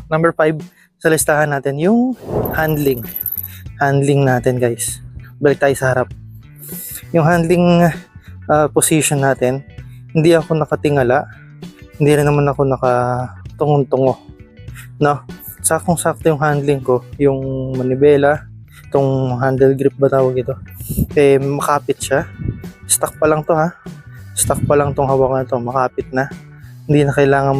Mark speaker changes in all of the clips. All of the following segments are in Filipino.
Speaker 1: number 5 sa listahan natin, yung handling. Handling natin guys. Balik tayo sa harap. Yung handling position natin, hindi ako nakatingala, hindi rin naman ako nakatungong-tungo, no? Saktong-sakto yung handling ko, yung manibela, itong handle grip ba tawag ito, makapit siya. Stock pa lang to ha, stock pa lang tong hawakan to, makapit na, hindi na kailangan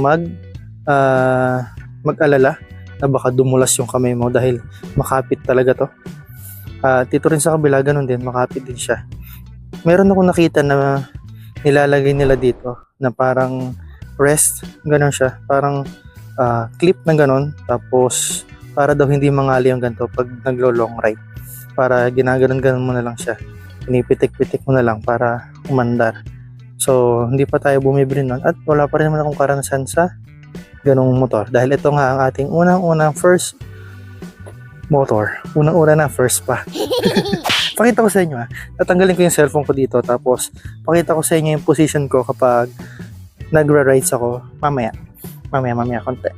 Speaker 1: mag-alala na baka dumulas yung kamay mo dahil makapit talaga to. Dito rin sa kabila ganun din, makapit din siya. Meron ako nakita na nilalagay nila dito na parang rest, ganun siya, parang clip na ganun, tapos para daw hindi mangali yung ganito pag naglo-long ride, para ginaganon-ganon mo na lang siya, pinipitik-pitik mo na lang para umandar. So hindi pa tayo bumibili nun at wala pa rin naman akong karanasan sa ganong motor dahil ito nga ang ating unang first motor, unang-una na, first pa. Pakita ko sa inyo tatanggalin ko yung cellphone ko dito, tapos pakita ko sa inyo yung position ko kapag nagra-rides ako mamaya konti.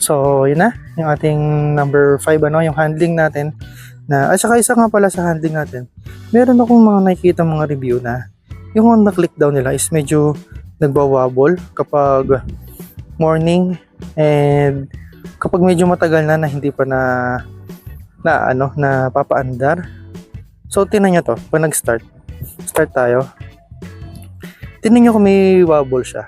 Speaker 1: So yun na yung ating number 5, yung handling natin na, at saka isa nga pala sa handling natin, meron akong mga nakikita mga review na yung Honda click down nila is medyo nagbawabol kapag morning, and kapag medyo matagal na hindi pa na papaandar. So tingnan nyo to, pag start tayo, tingnan nyo kung may wobble siya.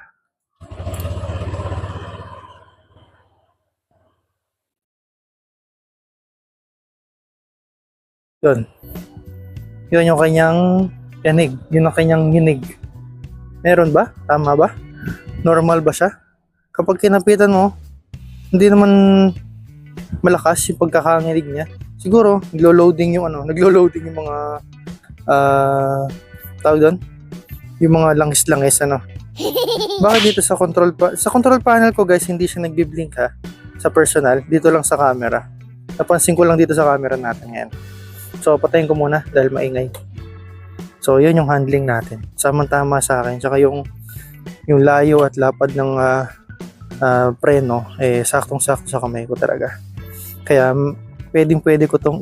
Speaker 1: Yun yung kanyang yanig, yun ang kanyang hinig. Meron ba? Tama ba? Normal ba siya? Kapag kinapitan mo, hindi naman malakas yung pagkakanginig niya. Siguro, naglo-loading yung mga tawag doon, yung mga langis-langis Bakit dito sa control panel ko guys, hindi siya nagbi-blink sa personal, dito lang sa camera. Napansin ko lang dito sa camera natin ngayon. So patayin ko muna dahil maingay. So yun yung handling natin. Samang-tama sa akin. Tsaka yung layo at lapad ng preno, saktong-sakto sa kamay ko talaga. Kaya pwede ko tong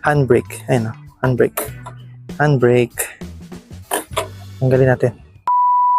Speaker 1: handbrake. Ayun, handbrake. Tanggalin natin.